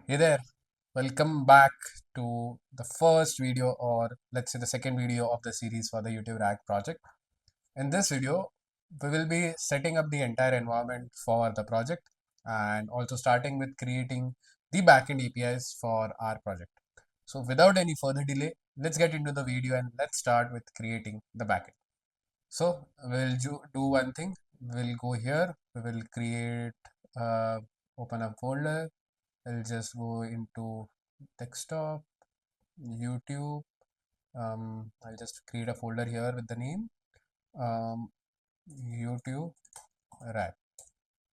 Hey there, welcome back to the first video, or let's say the second video of the series for the YouTube React project. In this video, we will be setting up the entire environment for the project and also starting with creating the backend APIs for our project. So without any further delay, let's get into the video and let's start with creating the backend. So we'll do one thing. We'll go here, we will create, open a folder. I'll just go into desktop, YouTube. I'll just create a folder here with the name um, YouTube Rack.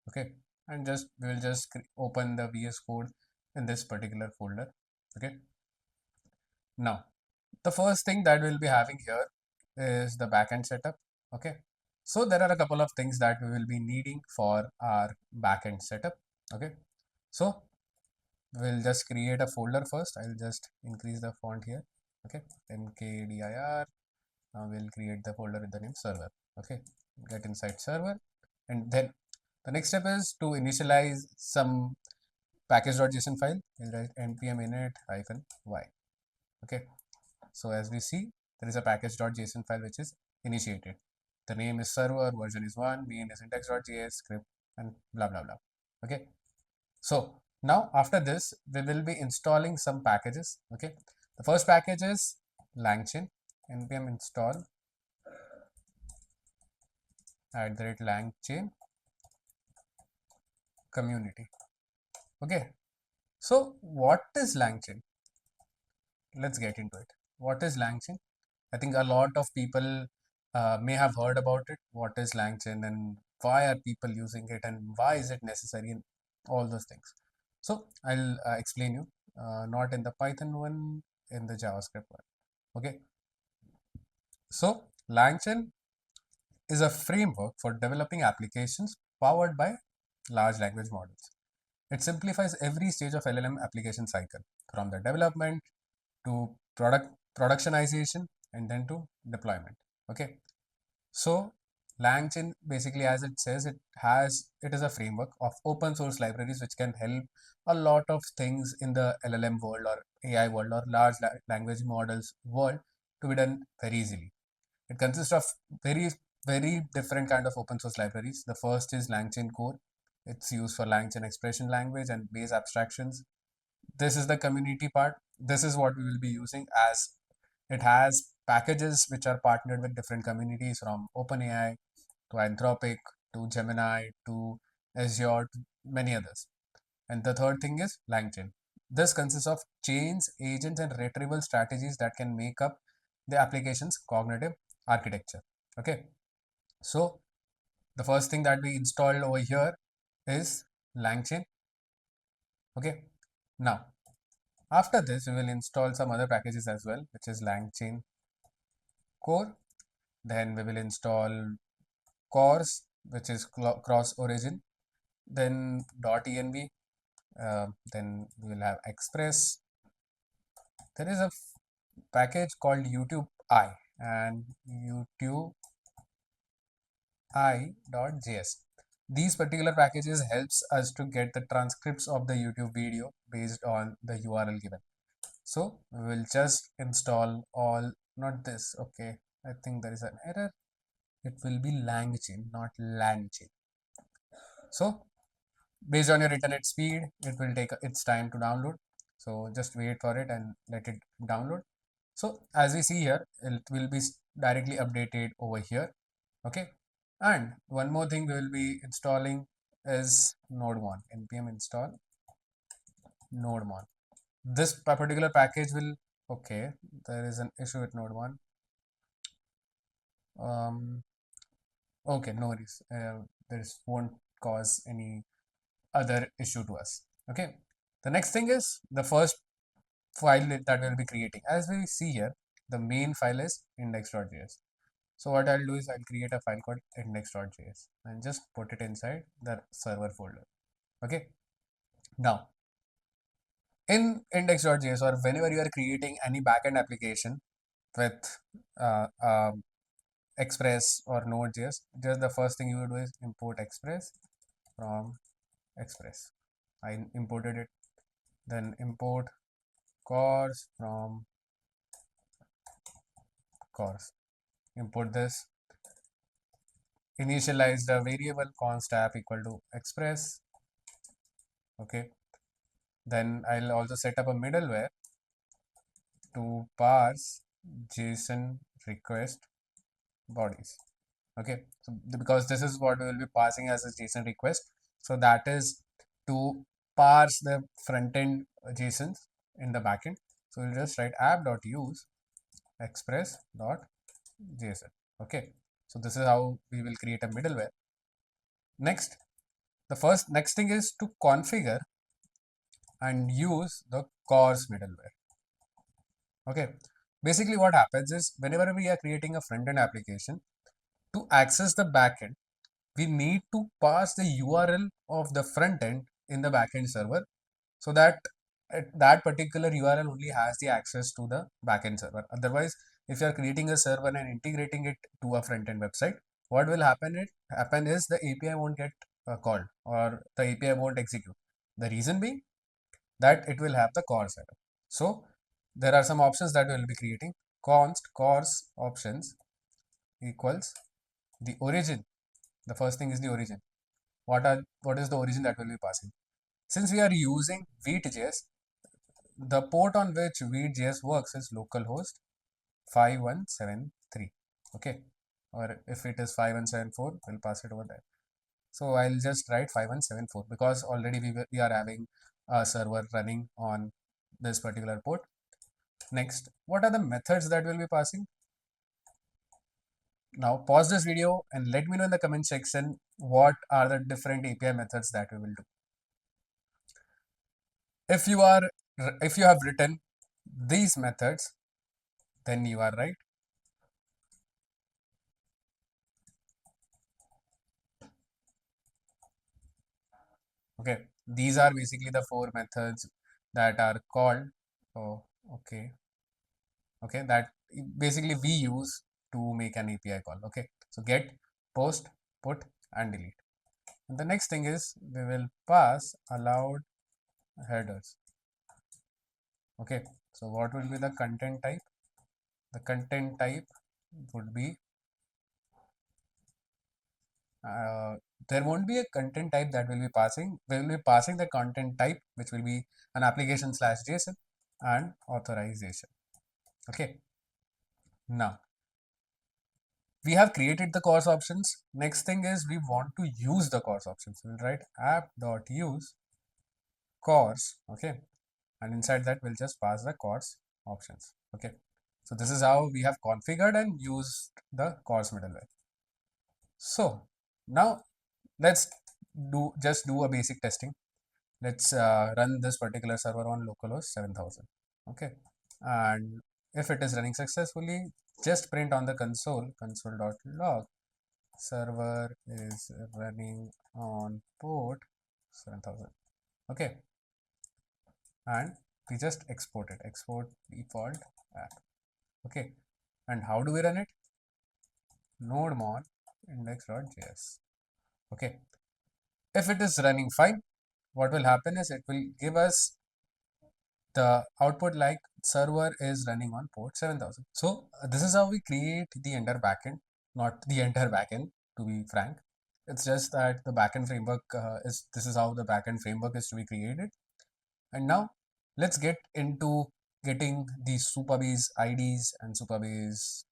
Okay, and just we will just open the VS Code in this particular folder. Okay, now the first thing that we'll be having here is the backend setup. Okay, so there are a couple of things that we will be needing for our backend setup. Okay, so we'll just create a folder first. I'll just increase the font here. Okay, mkdir. Now we'll create the folder with the name server. Okay, get inside server, and then the next step is to initialize some package.json file. We'll write npm init -y. Okay, so as we see, there is a package.json file which is initiated. The name is server, version is 1, main is index.js, script, and blah blah blah. Okay, so now after this, we will be installing some packages. Okay, the first package is LangChain. npm install @LangChain community. Okay, so what is LangChain? Let's get into it. What is LangChain? I think a lot of people may have heard about it. What is LangChain and why are people using it and why is it necessary and all those things. So I'll explain you, not in the Python one, in the JavaScript one. Okay, so LangChain is a framework for developing applications powered by large language models. It simplifies every stage of LLM application cycle, from the development to productionization and then to deployment. Okay, so LangChain, basically, as it says, it is a framework of open source libraries which can help a lot of things in the LLM world or AI world or large language models world to be done very easily. It consists of very, very different kind of open source libraries. The first is LangChain Core. It's used for LangChain expression language and base abstractions. This is the community part. This is what we will be using, as it has packages which are partnered with different communities, from OpenAI to Anthropic to Gemini to Azure to many others. And the third thing is LangChain. This consists of chains, agents, and retrieval strategies that can make up the application's cognitive architecture. Okay, so the first thing that we installed over here is LangChain. Okay, now after this, we will install some other packages as well, which is LangChain Core. Then we will install Cores, which is cross origin. Then .env. Then we will have Express. There is a package called YouTube I and YouTube I.js. These particular packages helps us to get the transcripts of the YouTube video based on the URL given. So we will just install all, not this. Okay, I think there is an error. It will be LangChain, not LangChain. So based on your internet speed, it will take its time to download. So just wait for it and let it download. So as we see here, it will be directly updated over here. Okay, and one more thing we will be installing is nodemon. npm install nodemon. This particular package will, okay, there is an issue with nodemon. Okay, no worries. This won't cause any other issue to us. Okay, the next thing is the first file that we'll be creating. As we see here, the main file is index.js. So what I'll do is I'll create a file called index.js and just put it inside the server folder. Okay, now in index.js, or whenever you are creating any backend application with uh, um, Express or Node.js, just the first thing you would do is import Express from Express. I imported it. then import cors from cors. Import this, initialize the variable const app equal to express. Okay, then I'll also set up a middleware to parse JSON request bodies. Okay, so because this is what we will be passing as a JSON request, so that is to parse the front end JSONs in the backend. So we'll just write app.use express.json. Okay, so this is how we will create a middleware. Next, next thing is to configure and use the cors middleware. Okay, basically what happens is whenever we are creating a front end application, to access the backend, we need to pass the URL of the front end in the backend server, so that that particular URL only has the access to the backend server. Otherwise, if you are creating a server and integrating it to a front end website, what will happen is the API won't get called, or the API won't execute. The reason being that it will have the core setup. So there are some options that we will be creating. Const cors options equals the origin. The first thing is the origin. What is the origin that will be passing? Since we are using Vite.js, the port on which Vite.js works is localhost 5173. Okay, or if it is 5174, we'll pass it over there. So I'll just write 5174 because already we are having a server running on this particular port. Next, what are the methods that we'll be passing? Now pause this video and let me know in the comment section what are the different API methods that we will do. If you are if you have written these methods, then you are right. Okay, these are basically the four methods that are called. Oh, okay, that basically we use to make an API call. Okay, so get, post, put, and delete. And the next thing is we will pass allowed headers. Okay, so what will be the content type? The content type would be there won't be a content type that will be passing. We will be passing the content type, which will be an application slash JSON and authorization. Okay, now we have created the cors options. Next thing is we want to use the cors options. We'll write app.use cors. Okay, and inside that we'll just pass the cors options. Okay, so this is how we have configured and used the cors middleware. So now let's do a basic testing. Let's run this particular server on localhost 7000. Okay, and if it is running successfully, just print on the console.log server is running on port 7000. Okay, and we just export default app. Okay, and how do we run it? Nodemon index.js. Okay, if it is running fine, what will happen is it will give us the output like server is running on port 7000. So this is how we create the entire backend, not the entire backend, to be frank. It's just that the backend framework this is how the backend framework is to be created. And now let's get into getting the Supabase IDs and Supabase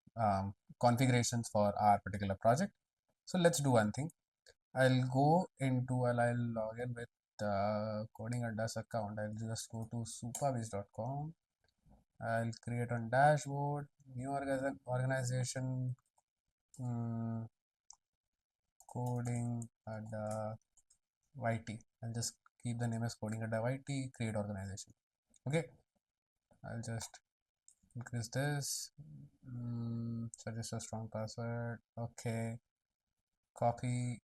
configurations for our particular project. So let's do one thing. I'll log in with coding Adda's account. I'll just go to supabase.com. I'll create on dashboard, new organization, coding Adda YT. I'll just keep the name as coding Adda YT, create organization. Okay, I'll just increase this, suggest a strong password. Okay, copy.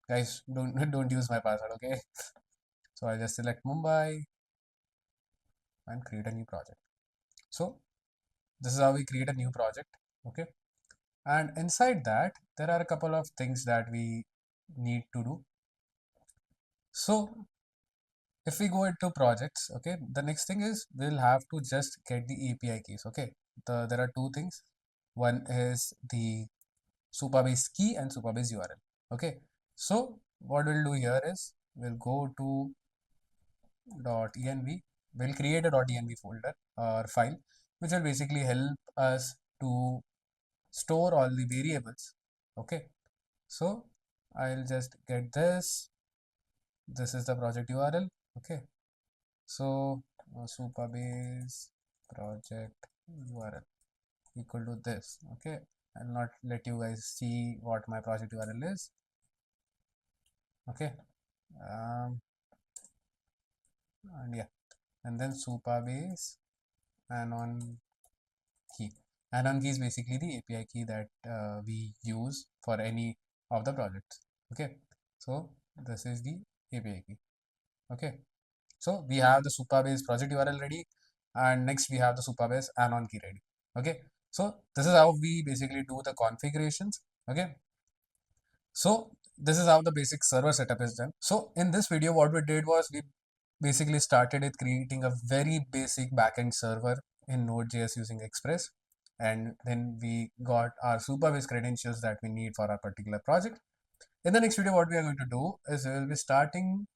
Guys, don't use my password. Okay, so I'll just select Mumbai and create a new project. So this is how we create a new project. Okay, and inside that there are a couple of things that we need to do. So if we go into projects, okay, the next thing is we'll have to just get the API keys. Okay, there are two things. One is the Supabase key and Supabase URL. Okay, so what we'll do here is we'll go to .env. We'll create a .env folder or file, which will basically help us to store all the variables. Okay, so I'll just get this. This is the project URL. Okay, so Supabase project URL equal to this. Okay, I'll not let you guys see what my project URL is. Okay, and yeah, and then Supabase anon key. Anon key is basically the API key that we use for any of the projects. Okay, so this is the API key. Okay, so we have the Supabase project URL ready, and next we have the Supabase anon key ready. Okay, so this is how we basically do the configurations. Okay, so this is how the basic server setup is done. So in this video, what we did was we basically started with creating a very basic backend server in Node.js using Express, and then we got our Supabase credentials that we need for our particular project. In the next video, what we are going to do is we will be starting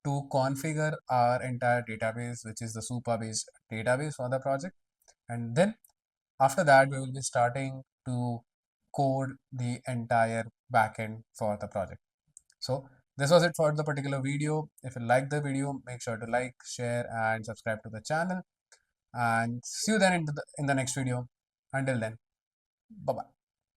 to configure our entire database, which is the Supabase database for the project. And then after that, we will be starting to code the entire backend for the project. So this was it for the particular video. If you like the video, make sure to like, share, and subscribe to the channel. And see you then in the next video. Until then, bye bye.